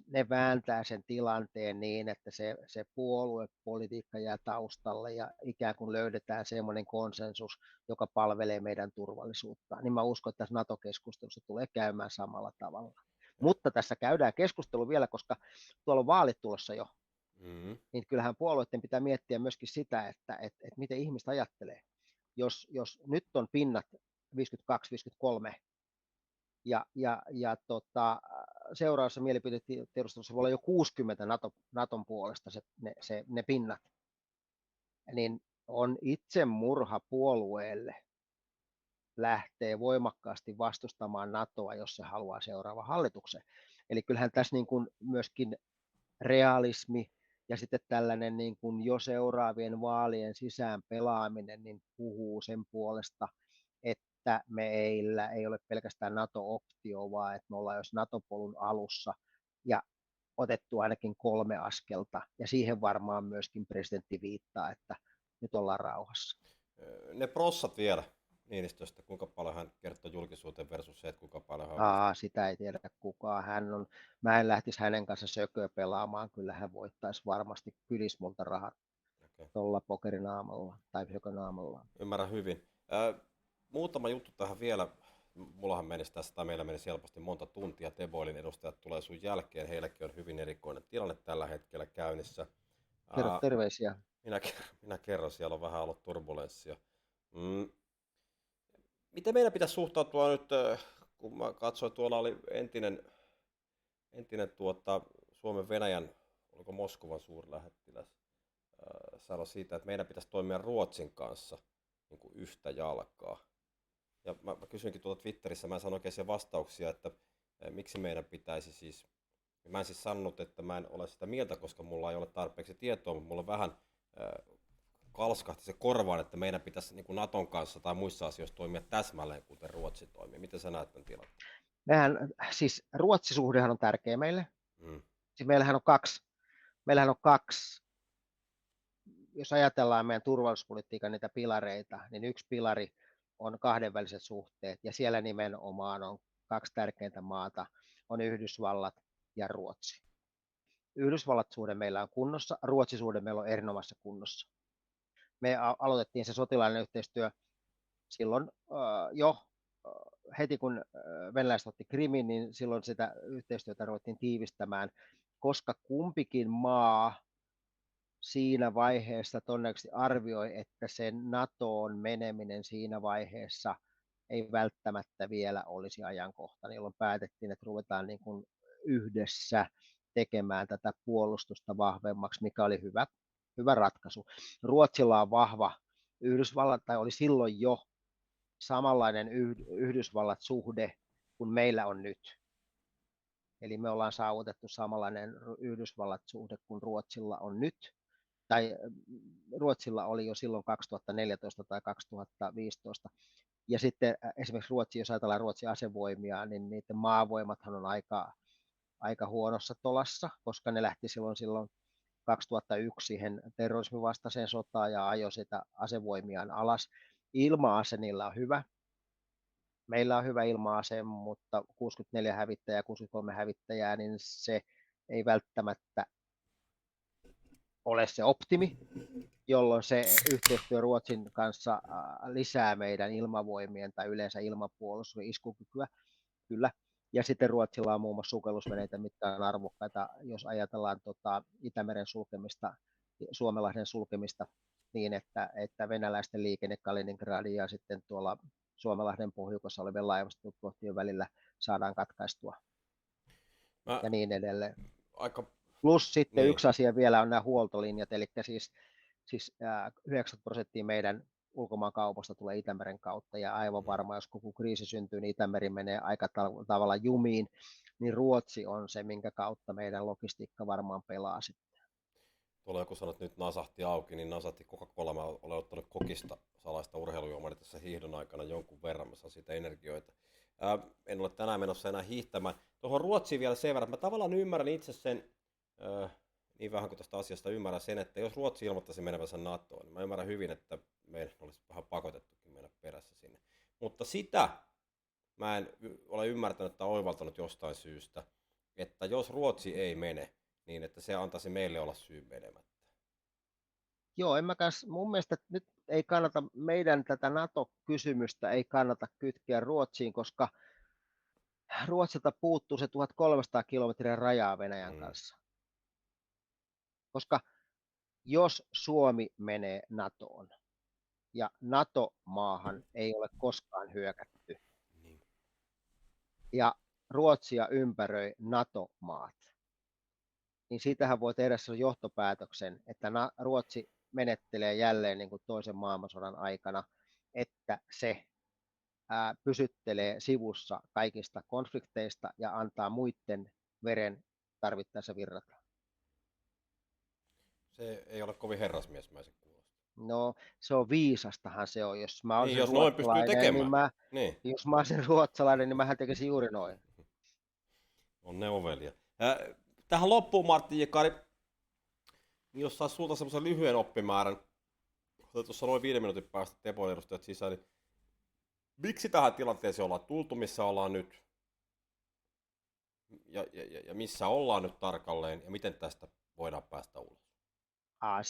S2: ne vääntää sen tilanteen niin, että se puoluepolitiikka jää taustalle ja ikään kuin löydetään semmoinen konsensus, joka palvelee meidän turvallisuutta. Niin mä uskon, että tässä NATO-keskustelussa tulee käymään samalla tavalla. Mutta tässä käydään keskustelu vielä, koska tuolla on vaalit tulossa jo. Niin kyllähän puolueiden pitää miettiä myöskin sitä, että miten ihmiset ajattelee. Jos nyt on pinnat 52-53, ja seuraavassa mielipidetiedustelussa voi olla jo 60 Naton puolesta ne pinnat, niin on itsemurha puolueelle lähtee voimakkaasti vastustamaan NATOa, jos se haluaa seuraava hallituksen. Eli kyllähän tässä niin kuin myöskin realismi ja sitten tällainen niin kuin jo seuraavien vaalien sisään pelaaminen niin puhuu sen puolesta, että meillä ei ole pelkästään NATO-optio, vaan että me ollaan jos NATO-polun alussa ja otettu ainakin 3 askelta, ja siihen varmaan myöskin presidentti viittaa, että nyt ollaan rauhassa.
S1: Ne prossat vielä Niinistöstä, kuinka paljon hän kertoo julkisuuteen versus se, että kuinka paljon hän
S2: sitä ei tiedä kukaan. Mä en lähtisi hänen kanssa sököä pelaamaan, kyllä hän voittaisi varmasti kylismulta rahat tuolla pokerinaamalla tai sökönaamalla.
S1: Ymmärrän hyvin. Muutama juttu tähän vielä. Mullahan menisi tässä, tai meillä menisi helposti monta tuntia. Teboilin edustajat tulee sun jälkeen. Heilläkin on hyvin erikoinen tilanne tällä hetkellä käynnissä.
S2: Kerro terveisiä.
S1: Minä kerron, siellä on vähän ollut turbulenssia. Miten meidän pitäisi suhtautua nyt, kun mä katsoin, tuolla oli entinen Suomen Venäjän, oliko Moskovan suurlähettiläs, sanoi siitä, että meidän pitäisi toimia Ruotsin kanssa niin kuin yhtä jalkaa. Ja mä kysyinkin tuolta Twitterissä, mä en sano oikein vastauksia, että miksi meidän pitäisi siis, mä en siis sanonut, että mä en ole sitä mieltä, koska mulla ei ole tarpeeksi tietoa, mutta mulla on vähän kalskahti se korvaan, että meidän pitäisi niin kuin Naton kanssa tai muissa asioissa toimia täsmälleen, kuten Ruotsi toimii. Miten sä näet tämän tilanteen?
S2: Siis Ruotsi-suhdehan on tärkeä meille.
S1: Mm.
S2: Siis meillähän on kaksi, jos ajatellaan meidän turvallisuuspolitiikan niitä pilareita, niin yksi pilari on kahdenväliset suhteet, ja siellä nimenomaan on kaksi tärkeintä maata, on Yhdysvallat ja Ruotsi. Yhdysvallat-suhde meillä on kunnossa, Ruotsi-suhde meillä on erinomaisessa kunnossa. Me aloitettiin se sotilaallinen yhteistyö silloin jo heti kun venäläiset otti Krimin, niin silloin sitä yhteistyötä ruvettiin tiivistämään, koska kumpikin maa siinä vaiheessa todennäköisesti arvioi, että sen NATOon meneminen siinä vaiheessa ei välttämättä vielä olisi ajankohtainen, jolloin päätettiin, että ruvetaan niin kuin yhdessä tekemään tätä puolustusta vahvemmaksi, mikä oli hyvä ratkaisu. Ruotsilla on vahva Yhdysvallat, tai oli silloin jo samanlainen Yhdysvallat-suhde kuin meillä on nyt. Eli me ollaan saavutettu samanlainen Yhdysvallat-suhde kuin Ruotsilla on nyt, tai Ruotsilla oli jo silloin 2014 tai 2015. Ja sitten esimerkiksi Ruotsi, jos ajatellaan Ruotsin asevoimia, niin niiden maavoimathan on aika huonossa tolassa, koska ne lähti silloin 2001 siihen terrorismin vastaiseen sotaan ja ajoi sitä asevoimiaan alas. Ilma-ase niillä on hyvä. Meillä on hyvä ilma-ase, mutta 64 hävittäjää ja 63 hävittäjää, niin se ei välttämättä ole se optimi, jolloin se yhteistyö Ruotsin kanssa lisää meidän ilmavoimien tai yleensä ilmapuolustuksen iskukykyä, kyllä. Ja sitten Ruotsilla on muun muassa sukellusveneitä, mitkä on arvokkaita, jos ajatellaan Itämeren sulkemista, Suomenlahden sulkemista niin, että venäläisten liikenne Kaliningradin ja sitten tuolla Suomenlahden pohjukassa olevien laivastokohtien välillä saadaan katkaistua ja niin edelleen. Plus sitten
S1: niin.
S2: yksi asia vielä on nämä huoltolinjat, eli siis 90% meidän ulkomaan kaupasta tulee Itämeren kautta, ja aivan varma, jos koko kriisi syntyy, niin Itämeri menee aika tavalla jumiin, niin Ruotsi on se, minkä kautta meidän logistiikka varmaan pelaa sitten.
S1: Tuolla joku sanoi, että nyt nasahti auki, niin nasahti Coca-Cola. Mä olen ottanut kokista salaista urheilujuomaa tässä hiihdon aikana jonkun verran, mä saan siitä energioita. En ole tänään menossa enää hiihtämään. Tuohon Ruotsiin vielä sen verran, mä tavallaan ymmärrän itse sen, niin vähän kuin tästä asiasta ymmärrän sen, että jos Ruotsi ilmoittaisi menevänsä NATOon, niin mä ymmärrän hyvin, että meidän olisi vähän pakotettukin mennä perässä sinne. Mutta sitä mä en ole ymmärtänyt tai oivaltanut jostain syystä, että jos Ruotsi ei mene, niin että se antaisi meille olla syy menemättä.
S2: Joo, mun mielestä nyt ei kannata, meidän tätä NATO-kysymystä ei kannata kytkeä Ruotsiin, koska Ruotsilta puuttuu se 1300 kilometrin rajaa Venäjän kanssa. Koska jos Suomi menee NATOon ja NATO-maahan ei ole koskaan hyökätty ja Ruotsia ympäröi NATO-maat, niin siitähän voi tehdä sen johtopäätöksen, että Ruotsi menettelee jälleen niin kuin toisen maailmansodan aikana, että se pysyttelee sivussa kaikista konflikteista ja antaa muiden veren tarvittaessa virrata.
S1: Se ei ole kovin herrasmiesmäisen kuulosta.
S2: No, se on viisastahan se on. Jos mä olisin
S1: jos noin pystyy tekemään.
S2: Jos mä olisin ruotsalainen, niin mähän tekisin juuri noin.
S1: On ne ovelia. Tähän loppuun, Martti Jekari, jos saisi sulta semmoisen lyhyen oppimäärän, tuossa noin 5 minuutin päästä Tepon edustajat sisään, niin miksi tähän tilanteeseen ollaan tultu, missä ollaan nyt? Ja missä ollaan nyt tarkalleen, ja miten tästä voidaan päästä ulos?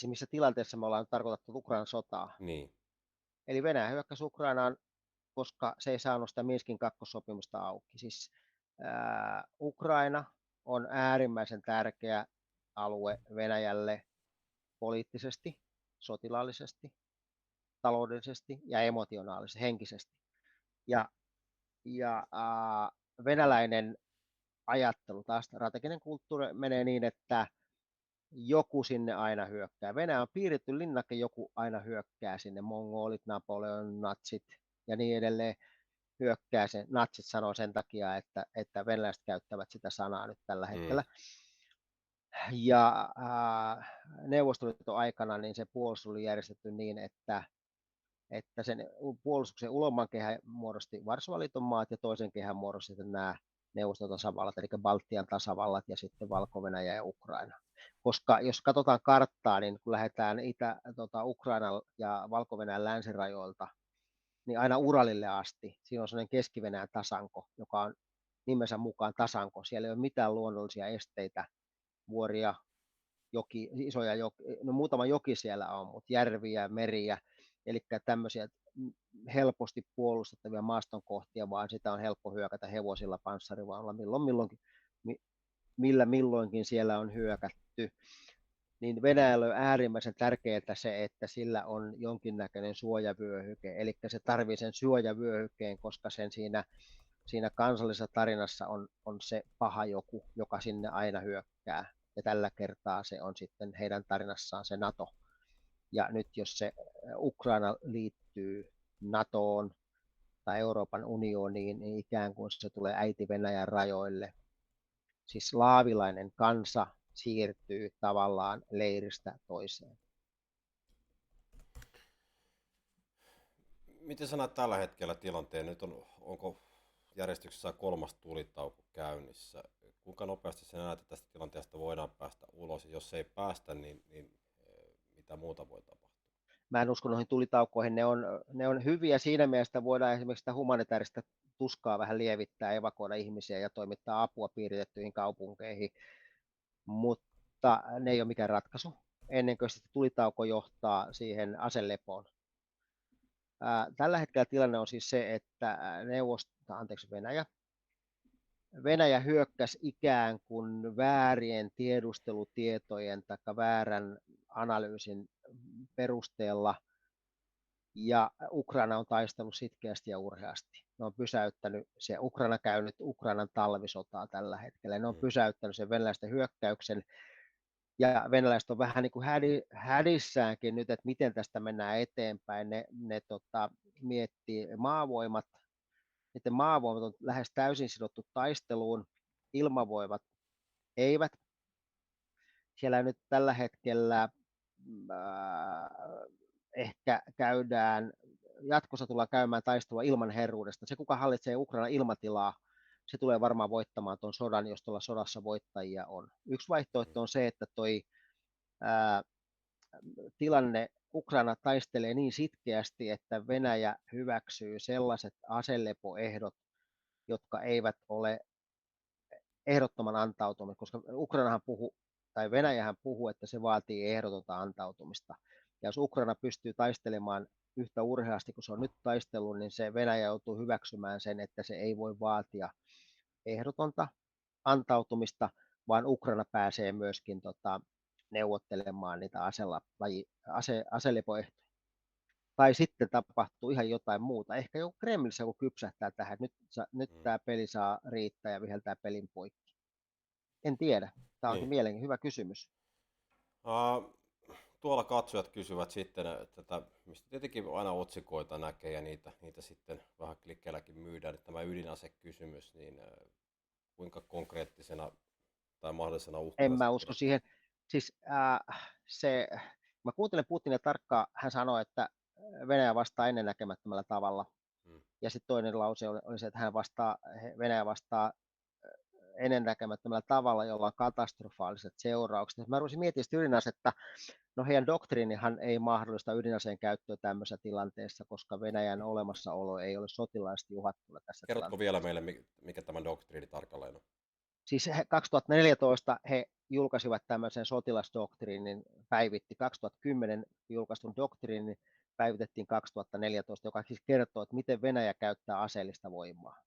S2: Missä tilanteessa me ollaan tarkoitettu Ukrainan sotaa.
S1: Niin.
S2: Eli Venäjä hyökkäsi Ukrainaan, koska se ei saanut sitä Minskin kakkossopimusta auki. Siis Ukraina on äärimmäisen tärkeä alue Venäjälle poliittisesti, sotilaallisesti, taloudellisesti ja emotionaalisesti, henkisesti. Ja venäläinen ajattelu, taas strateginen kulttuuri menee niin, että joku sinne aina hyökkää. Venäjä on piirretty linnake, joku aina hyökkää sinne. Mongolit, Napoleon, natsit ja niin edelleen hyökkää. Natsit sanoo sen takia, että venäläiset käyttävät sitä sanaa nyt tällä hetkellä. Ja Neuvostoliiton aikana niin se puolustus oli järjestetty niin, että että sen puolustuksen ulomman kehän muodosti Varsovan liiton maat ja toisen kehän muodosti sitten nämä neuvostotasavallat, eli Baltian tasavallat ja sitten Valko-Venäjä ja Ukraina. Koska jos katsotaan karttaa, niin kun lähdetään Ukrainan ja Valko-Venäjän länsirajoilta, niin aina Uralille asti, siinä on sellainen Keski-Venäjän tasanko, joka on nimensä mukaan tasanko. Siellä ei ole mitään luonnollisia esteitä, vuoria, isoja joki, no muutama joki siellä on, mutta järviä, meriä, eli tämmöisiä helposti puolustettavia maastonkohtia, vaan sitä on helppo hyökätä hevosilla, panssarivaunulla, millä milloinkin siellä on hyökätty. Niin Venäjällä on äärimmäisen tärkeää se, että sillä on jonkinnäköinen suojavyöhyke, eli se tarvitsee sen suojavyöhykkeen, koska sen siinä kansallisessa tarinassa on se paha joku, joka sinne aina hyökkää. Ja tällä kertaa se on sitten heidän tarinassaan se NATO. Ja nyt jos se Ukraina liittyy NATOon tai Euroopan unioniin, niin ikään kuin se tulee äiti Venäjän rajoille. Siis slaavilainen kansa siirtyy tavallaan leiristä toiseen.
S1: Miten sä näet tällä hetkellä tilanteen? Nyt onko järjestyksessä 3. tulitauko käynnissä? Kuinka nopeasti sä näet, että tästä tilanteesta voidaan päästä ulos? Ja jos ei päästä, niin mitä muuta voi tapahtua?
S2: Mä en usko noihin tulitaukoihin. Ne on hyviä siinä mielessä, että voidaan esimerkiksi sitä humanitaarista tuskaa vähän lievittää, evakuoida ihmisiä ja toimittaa apua piiritettyihin kaupunkeihin, mutta ne ei ole mikään ratkaisu ennen kuin sitten tulitauko johtaa siihen aselepoon. Tällä hetkellä tilanne on siis se, että Venäjä hyökkäsi ikään kuin väärien tiedustelutietojen tai väärän analyysin perusteella, ja Ukraina on taistellut sitkeästi ja urheasti. Ne on pysäyttänyt, Ukraina käy nyt Ukrainan talvisotaa tällä hetkellä, ne on pysäyttänyt sen venäläisten hyökkäyksen, ja venäläiset on vähän niin kuin hädissäänkin nyt, että miten tästä mennään eteenpäin. Ne miettii maavoimat, niiden maavoimat on lähes täysin sidottu taisteluun, ilmavoimat eivät. Siellä nyt tällä hetkellä ehkä jatkossa tullaan käymään taistelua ilman herruudesta. Se, kuka hallitsee Ukrainan ilmatilaa, se tulee varmaan voittamaan tuon sodan, jos tuolla sodassa voittajia on. Yksi vaihtoehto on se, että tilanne Ukraina taistelee niin sitkeästi, että Venäjä hyväksyy sellaiset aselepoehdot, jotka eivät ole ehdottoman antautumista, koska Venäjähän puhuu, että se vaatii ehdotonta antautumista. Ja jos Ukraina pystyy taistelemaan yhtä urheasti kuin se on nyt taistellut, niin se Venäjä joutuu hyväksymään sen, että se ei voi vaatia ehdotonta antautumista, vaan Ukraina pääsee myöskin neuvottelemaan niitä aselepoehtoja. Tai sitten tapahtuu ihan jotain muuta. Ehkä joku Kremlissä kun kypsähtää tähän, nyt tämä peli saa riittää ja viheltää pelin poikki. En tiedä. Tämä onkin mielenkiintoinen hyvä kysymys.
S1: Tuolla katsojat kysyvät sitten, että mistä tietenkin aina otsikoita näkee ja niitä sitten vähän klikkeilläkin myydään, että tämä ydinasekysymys, niin kuinka konkreettisena tai mahdollisena uhkana?
S2: En mä usko siihen. Siis mä kuuntelen Putinia tarkkaan, hän sanoi, että Venäjä vastaa ennennäkemättömällä tavalla. Ja sitten toinen lause oli se, että Venäjä vastaa ennennäkemättömällä tavalla, jolla on katastrofaaliset seuraukset. Mä rupesin miettimään ydinasetta. No heidän doktriinihan ei mahdollista ydinaseen käyttöä tämmöisessä tilanteessa, koska Venäjän olemassaolo ei ole sotilaallisesti uhattuna tässä
S1: Kerrotko vielä meille, mikä tämä doktriini tarkalleen on?
S2: Siis 2014 he julkaisivat tämmöisen sotilasdoktriinin, 2010 julkaistun doktriinin päivitettiin 2014, joka siis kertoo, että miten Venäjä käyttää aseellista voimaa.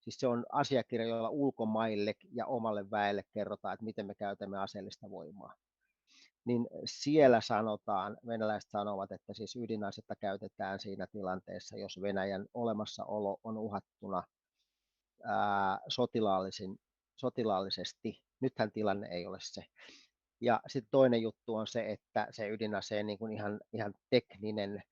S2: Siis se on asiakirja, jolla ulkomaille ja omalle väelle kerrotaan, että miten me käytämme aseellista voimaa. Niin siellä venäläiset sanovat, että siis ydinasetta käytetään siinä tilanteessa, jos Venäjän olemassaolo on uhattuna sotilaallisesti. Nythän tilanne ei ole se. Ja sitten toinen juttu on se, että se ydinaseen niin kuin ihan tekninen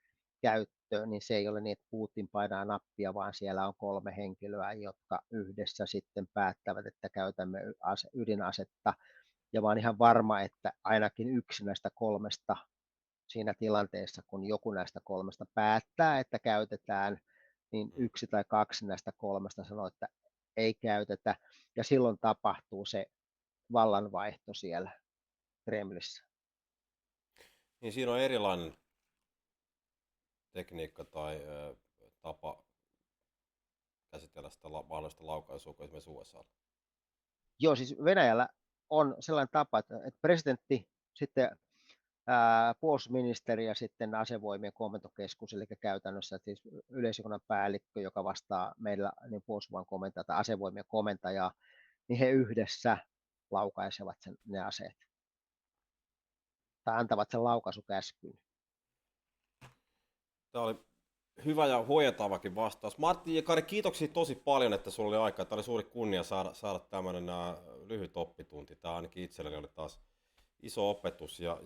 S2: käyttö, niin se ei ole niin, että Putin painaa nappia, vaan siellä on 3 henkilöä, jotka yhdessä sitten päättävät, että käytämme ydinasetta. Ja mä oon ihan varma, että ainakin yksi näistä 3 siinä tilanteessa, kun joku näistä kolmesta päättää, että käytetään, niin yksi tai kaksi näistä kolmesta sanoo, että ei käytetä, ja silloin tapahtuu se vallanvaihto siellä Kremlissä.
S1: Niin siinä on erilainen tekniikka tai tapa käsitellä sitä mahdollista laukaisua kuin esimerkiksi USA.
S2: Joo, siis Venäjällä on sellainen tapa, että presidentti, sitten puolustusministeri ja sitten asevoimien komentokeskus, eli käytännössä siis yleisjohtokunnan päällikkö, joka vastaa meillä niin puolustusvoimien komentaja tai asevoimien komentajaa, niin he yhdessä laukaisevat ne aseet tai antavat sen laukaisukäskyn.
S1: Tämä oli hyvä ja huojentavakin vastaus. Martti ja Kari, kiitoksia tosi paljon, että sulla oli aikaa. Tämä oli suuri kunnia saada tämmöinen lyhyt oppitunti. Tämä ainakin itselleni oli taas iso opetus ja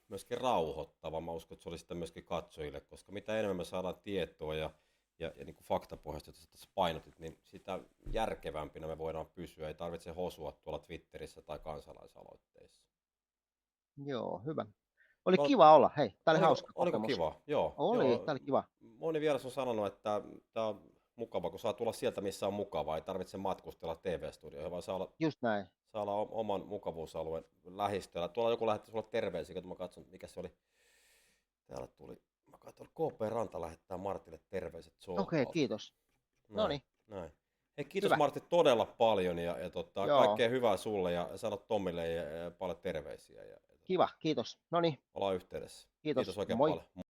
S1: myöskin rauhoittava. Mä uskon, että se oli sitten myöskin katsojille, koska mitä enemmän me saadaan tietoa ja niin kuin faktapohjasta, jota tässä painotit, niin sitä järkevämpinä me voidaan pysyä. Ei tarvitse hosua tuolla Twitterissä tai kansalaisaloitteissa.
S2: Joo, hyvä. Oli kiva olla, hei, tämä oli hauska
S1: Oliko
S2: kokemus.
S1: kiva? Joo.
S2: Tämä oli kiva.
S1: Moni vieras on sanonut, että tämä on mukava, kun saa tulla sieltä, missä on mukavaa. Ei tarvitse matkustella TV-studioihin, vaan
S2: Just näin.
S1: saa olla oman mukavuusalueen lähistöllä. Tuolla joku lähetti sulle terveisiä, kun mä katson, mikä se oli. Täällä tuli, mä katson, KP Ranta lähettää Martille terveiset
S2: Okei, kiitos. No niin.
S1: Näin. Hei, kiitos
S2: Hyvä.
S1: Martti todella paljon ja kaikkea hyvää sulle ja sanot Tommille ja paljon terveisiä.
S2: Kiva, kiitos. No niin.
S1: Ollaan yhteydessä.
S2: Kiitos.
S1: Kiitos oikein
S2: Moi.
S1: paljon.